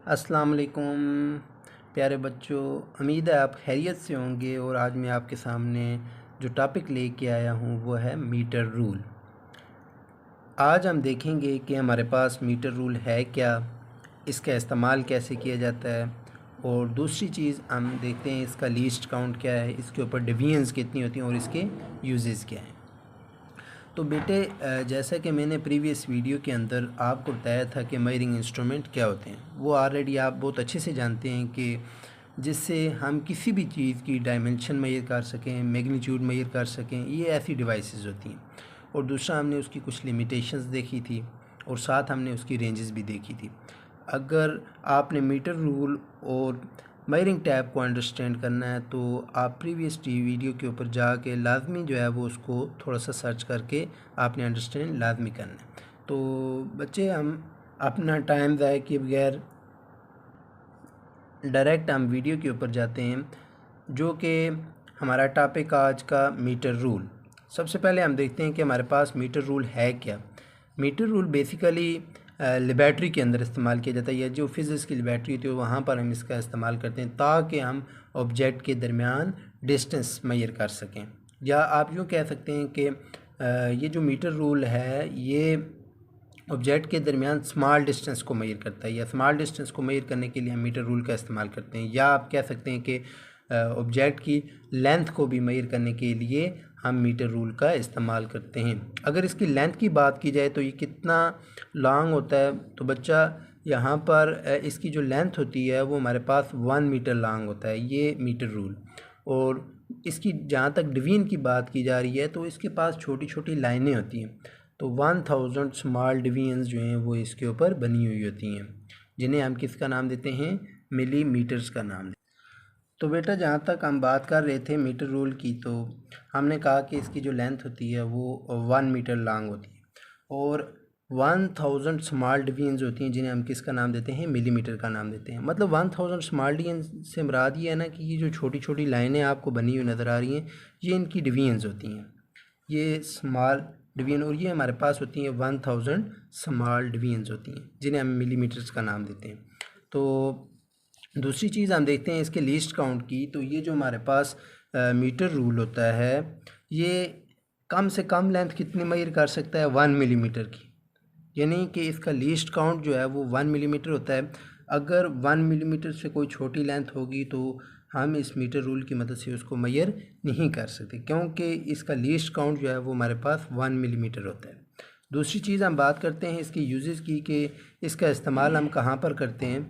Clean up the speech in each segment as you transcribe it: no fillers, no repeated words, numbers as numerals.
अस्सलाम वालेकुम प्यारे बच्चों, उम्मीद है आप खैरियत से होंगे। और आज मैं आपके सामने जो टॉपिक लेके आया हूँ वो है मीटर रूल। आज हम देखेंगे कि हमारे पास मीटर रूल है क्या, इसका इस्तेमाल कैसे किया जाता है, और दूसरी चीज़ हम देखते हैं इसका लीस्ट काउंट क्या है, इसके ऊपर डिवीजन्स कितनी होती हैं और इसके यूजेस क्या हैं। तो बेटे, जैसा कि मैंने प्रीवियस वीडियो के अंदर आपको बताया था कि मेजरिंग इंस्ट्रूमेंट क्या होते हैं, वो ऑलरेडी आप बहुत अच्छे से जानते हैं कि जिससे हम किसी भी चीज़ की डायमेंशन मेजर कर सकें, मैग्नीट्यूड मेजर कर सकें, ये ऐसी डिवाइसेस होती हैं। और दूसरा, हमने उसकी कुछ लिमिटेशंस देखी थी और साथ हमने उसकी रेंजेस भी देखी थी। अगर आपने मीटर रूल और मेजरिंग टैप को अंडरस्टैंड करना है तो आप प्रीवियस वीडियो के ऊपर जाके लाजमी जो है वो उसको थोड़ा सा सर्च करके आपने अंडरस्टैंड लाजमी करना है। तो बच्चे, हम अपना टाइम ज़ाया किए बगैर डायरेक्ट हम वीडियो के ऊपर जाते हैं, जो कि हमारा टॉपिक आज का मीटर रूल। सबसे पहले हम देखते हैं कि हमारे पास मीटर रूल है क्या। मीटर रूल बेसिकली लेबॉरेटरी के अंदर इस्तेमाल किया जाता है, या जो फिज़िक्स की लेबॉरेटरी होती है वहाँ पर हम इसका इस्तेमाल करते हैं ताकि हम ऑब्जेक्ट के दरमियान डिस्टेंस मेजर कर सकें। या आप यूँ कह सकते हैं कि ये जो मीटर रूल है ये ऑब्जेक्ट के दरमियान स्मॉल डिस्टेंस को मेजर करता है, या स्मॉल डिस्टेंस को मेजर करने के लिए हम मीटर रूल का इस्तेमाल करते हैं। या आप कह सकते हैं कि ऑब्जेक्ट की लेंथ को भी मेजर करने के लिए हम मीटर रूल का इस्तेमाल करते हैं। अगर इसकी लेंथ की बात की जाए तो ये कितना लॉन्ग होता है, तो बच्चा यहाँ पर इसकी जो लेंथ होती है वो हमारे पास 1 मीटर लॉन्ग होता है, ये मीटर रूल। और इसकी जहाँ तक डिवीजन की बात की जा रही है तो इसके पास छोटी छोटी लाइनें होती हैं। तो 1000 स्मॉल डिवीजन्स जो हैं वो इसके ऊपर बनी हुई होती हैं, जिन्हें हम किसका नाम देते हैं, मिलीमीटर्स का नाम। तो बेटा, जहाँ तक हम बात कर रहे थे मीटर रूल की, तो हमने कहा कि इसकी जो लेंथ होती है वो 1 मीटर लॉन्ग होती है, और 1000 स्मॉल डिवीजन्स होती हैं जिन्हें हम किसका नाम देते हैं, मिलीमीटर का नाम देते हैं। मतलब 1000 स्मॉल डिवीजन से मुराद ये है ना कि ये जो छोटी छोटी लाइनें आपको बनी हुई नज़र आ रही हैं ये इनकी डिवीजन्स होती हैं, ये स्मॉल डिवीजन। और ये हमारे पास होती हैं 1000 स्मॉल डिवीजन्स होती हैं जिन्हें हम मिलीमीटर्स का नाम देते हैं। तो दूसरी चीज़ हम देखते हैं इसके लीस्ट काउंट की। तो ये जो हमारे पास मीटर रूल होता है ये कम से कम लेंथ कितनी मेजर कर सकता है, 1 मिलीमीटर की। यानी कि इसका लीस्ट काउंट जो है वो 1 मिलीमीटर होता है। अगर 1 मिलीमीटर से कोई छोटी लेंथ होगी तो हम इस मीटर रूल की मदद से उसको मेजर नहीं कर सकते, क्योंकि इसका लीस्ट काउंट जो है वो हमारे पास 1 मिलीमीटर होता है। दूसरी चीज़ हम बात करते हैं इसकी यूजेस की, कि इसका इस्तेमाल हम कहाँ पर करते हैं।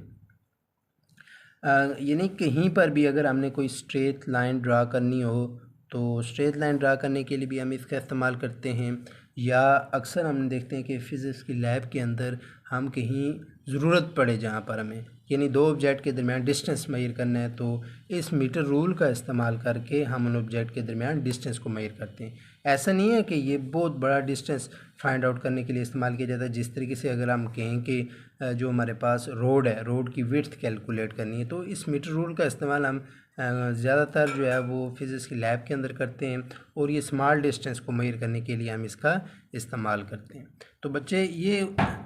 यानी कहीं पर भी अगर हमने कोई स्ट्रेट लाइन ड्रा करनी हो तो स्ट्रेट लाइन ड्रा करने के लिए भी हम इसका इस्तेमाल करते हैं। या अक्सर हम देखते हैं कि फ़िज़िक्स की लैब के अंदर हम कहीं ज़रूरत पड़े जहाँ पर हमें यानी दो ऑब्जेक्ट के दरमियान डिस्टेंस मेजर करना है, तो इस मीटर रूल का इस्तेमाल करके हम उन ऑब्जेक्ट के दरमियान डिस्टेंस को मेजर करते हैं। ऐसा नहीं है कि ये बहुत बड़ा डिस्टेंस फाइंड आउट करने के लिए इस्तेमाल किया जाता है। जिस तरीके से अगर हम कहें कि जो हमारे पास रोड है, रोड की विड्थ कैलकुलेट करनी है, तो इस मीटर रूल का इस्तेमाल हम ज़्यादातर जो है वो फिज़िक्स की लैब के अंदर करते हैं, और ये स्मॉल डिस्टेंस को मेजर करने के लिए हम इसका इस्तेमाल करते हैं। तो बच्चे, ये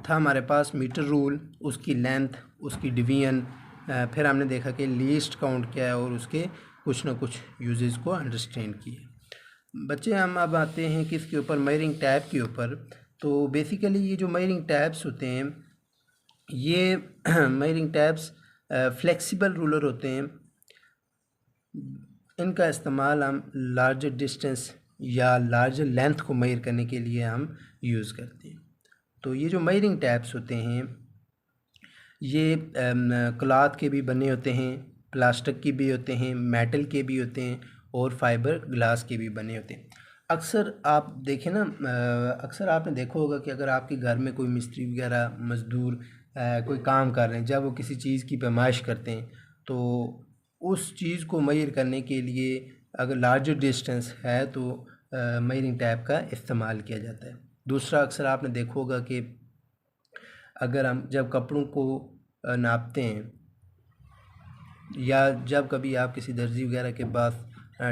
था हमारे पास मीटर रूल, उसकी लेंथ, उसकी डिवीजन, फिर हमने देखा कि लीस्ट काउंट क्या है और उसके कुछ ना कुछ यूजेस को अंडरस्टैंड किए। बच्चे, हम अब आते हैं कि इसके ऊपर मेजरिंग टैप के ऊपर। तो बेसिकली ये जो मेजरिंग टैप्स होते हैं ये मेजरिंग टैप्स फ्लेक्सिबल रूलर होते हैं। इनका इस्तेमाल हम लार्जर डिस्टेंस या लार्जर लेंथ को मेजर करने के लिए हम यूज़ करते हैं। तो ये जो मेजरिंग टैप्स होते हैं ये क्लॉथ के भी बने होते हैं, प्लास्टिक के भी होते हैं, मेटल के भी होते हैं, और फाइबर ग्लास के भी बने होते हैं। अक्सर आप देखें ना, अक्सर आपने देखा होगा कि अगर आपके घर में कोई मिस्त्री वगैरह मज़दूर कोई काम कर रहे हैं, जब वो किसी चीज़ की पैमाइश करते हैं तो उस चीज़ को मेजर करने के लिए अगर लार्जर डिस्टेंस है तो मेजरिंग टैप का इस्तेमाल किया जाता है। दूसरा, अक्सर आपने देखा होगा कि अगर हम जब कपड़ों को नापते हैं, या जब कभी आप किसी दर्जी वगैरह के पास,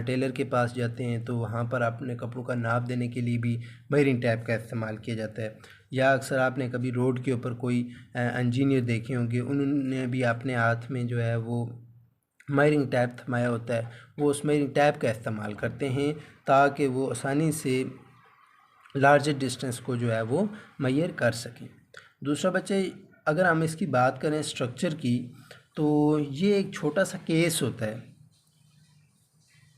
टेलर के पास जाते हैं, तो वहाँ पर अपने कपड़ों का नाप देने के लिए भी मेजरिंग टैप का इस्तेमाल किया जाता है। या अक्सर आपने कभी रोड के ऊपर कोई इंजीनियर देखे होंगे, उन्होंने भी अपने हाथ में जो है वो मेजरिंग टैप थमाया होता है, वो उस मेजरिंग टैप का इस्तेमाल करते हैं ताकि वो आसानी से लार्जर डिस्टेंस को जो है वो मेजर कर सकें। दूसरा बच्चे, अगर हम इसकी बात करें स्ट्रक्चर की, तो ये एक छोटा सा केस होता है।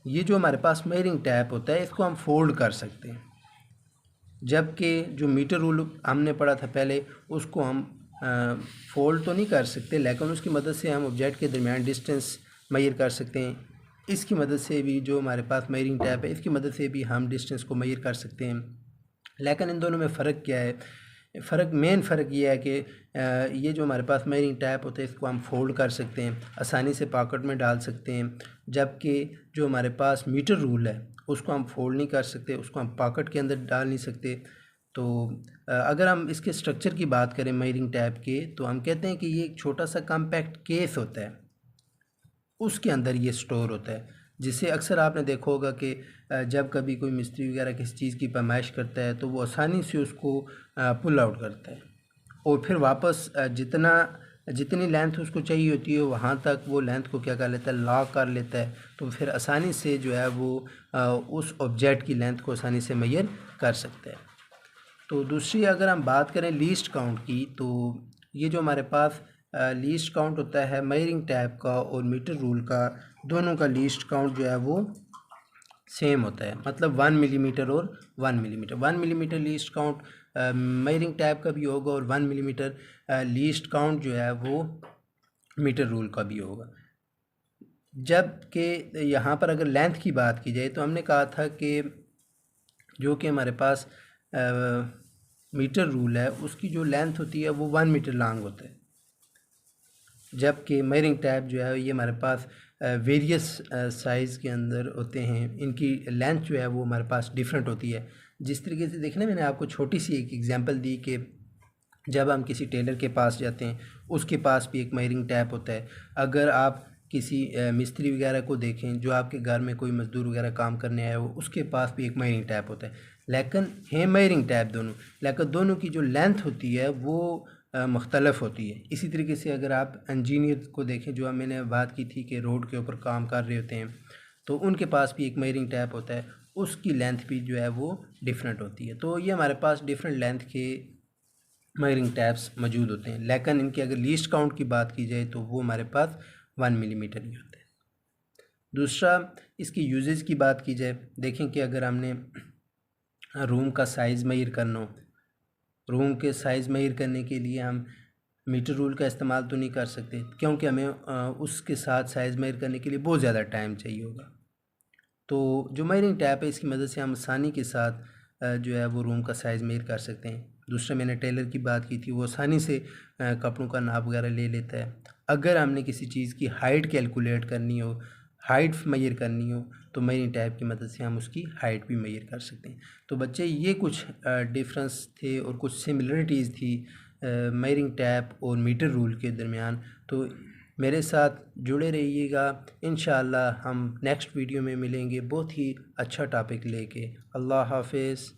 ये जो हमारे पास मेजरिंग टैप होता है इसको हम फोल्ड कर सकते हैं, जबकि जो मीटर रूल हमने पढ़ा था पहले उसको हम फोल्ड तो नहीं कर सकते, लेकिन उसकी मदद से हम ऑब्जेक्ट के दरमियान डिस्टेंस मेजर कर सकते हैं। इसकी मदद से भी जो हमारे पास मेजरिंग टैप है इसकी मदद से भी हम डिस्टेंस को मेजर कर सकते हैं। लेकिन इन दोनों में फ़र्क क्या है? मेन फ़र्क ये है कि ये जो हमारे पास मेजरिंग टैप होता है इसको हम फोल्ड कर सकते हैं, आसानी से पॉकेट में डाल सकते हैं, जबकि जो हमारे पास मीटर रूल है उसको हम फोल्ड नहीं कर सकते, उसको हम पॉकेट के अंदर डाल नहीं सकते। तो अगर हम इसके स्ट्रक्चर की बात करें मेजरिंग टैप के, तो हम कहते हैं कि ये एक छोटा सा कॉम्पैक्ट केस होता है, उसके अंदर ये स्टोर होता है, जिससे अक्सर आपने देखा होगा कि जब कभी कोई मिस्त्री वगैरह किसी चीज़ की पैमाइश करता है तो वो आसानी से उसको पुल आउट करता है और फिर वापस जितनी लेंथ उसको चाहिए होती है वहाँ तक वो लेंथ को क्या कर लेता है, लॉक कर लेता है। तो फिर आसानी से जो है वो उस ऑब्जेक्ट की लेंथ को आसानी से मेजर कर सकता है। तो दूसरी अगर हम बात करें लीस्ट काउंट की, तो ये जो हमारे पास लीस्ट काउंट होता है मेजरिंग टैप का और मीटर रूल का, दोनों का लीस्ट काउंट जो है वो सेम होता है, मतलब 1 मिलीमीटर और 1 millimetre. 1 millimetre least count measuring tap का भी होगा और 1 मिलीमीटर लीस्ट काउंट जो है वो मीटर रूल का भी होगा। जबकि यहाँ पर अगर लेंथ की बात की जाए तो हमने कहा था कि जो कि हमारे पास मीटर रूल है उसकी जो लेंथ होती है वो 1 मीटर लॉन्ग होता है, जबकि मेजरिंग टैप जो है ये हमारे पास वेरियस साइज़ के अंदर होते हैं, इनकी लेंथ जो है वो हमारे पास डिफरेंट होती है। जिस तरीके से देखना, मैंने आपको छोटी सी एक एग्जांपल दी कि जब हम किसी टेलर के पास जाते हैं उसके पास भी एक मेजरिंग टैप होता है। अगर आप किसी मिस्त्री वगैरह को देखें जो आपके घर में कोई मज़दूर वगैरह काम करने आया हो, उसके पास भी एक मेजरिंग टैप होता है, लेकिन है मेजरिंग टैप दोनों, लेकिन दोनों की जो लेंथ होती है वो मुख्तलफ होती है। इसी तरीके से अगर आप इंजीनियर को देखें, जो मैंने बात की थी कि रोड के ऊपर काम कर रहे होते हैं, तो उनके पास भी एक मेजरिंग टैप होता है, उसकी लेंथ भी जो है वो डिफरेंट होती है। तो ये हमारे पास डिफरेंट लेंथ के मेजरिंग टैप्स मौजूद होते हैं, लेकिन इनकी अगर लीस्ट काउंट की बात की जाए तो वो हमारे पास 1 मिलीमीटर ही होता है। दूसरा, इसकी यूजेस की बात की जाए, देखें कि अगर हमने रूम का साइज़ मेजर करना हो, रूम के साइज़ मेजर करने के लिए हम मीटर रूल का इस्तेमाल तो नहीं कर सकते, क्योंकि हमें उसके साथ साइज़ मेजर करने के लिए बहुत ज़्यादा टाइम चाहिए होगा। तो जो मेजरिंग टैप है इसकी मदद से हम आसानी के साथ जो है वो रूम का साइज़ मेजर कर सकते हैं। दूसरा, मैंने टेलर की बात की थी, वो आसानी से कपड़ों का नाप वगैरह ले लेता है। अगर हमने किसी चीज़ की हाइट कैलकुलेट करनी हो, हाइट मेजर करनी हो, तो मेजरिंग टैप की मदद से हम उसकी हाइट भी मेजर कर सकते हैं। तो बच्चे, ये कुछ डिफरेंस थे और कुछ सिमिलरिटीज़ थी मेजरिंग टैप और मीटर रूल के दरमियान। तो मेरे साथ जुड़े रहिएगा, इंशाअल्लाह हम नेक्स्ट वीडियो में मिलेंगे बहुत ही अच्छा टॉपिक लेके। अल्लाह हाफिज़।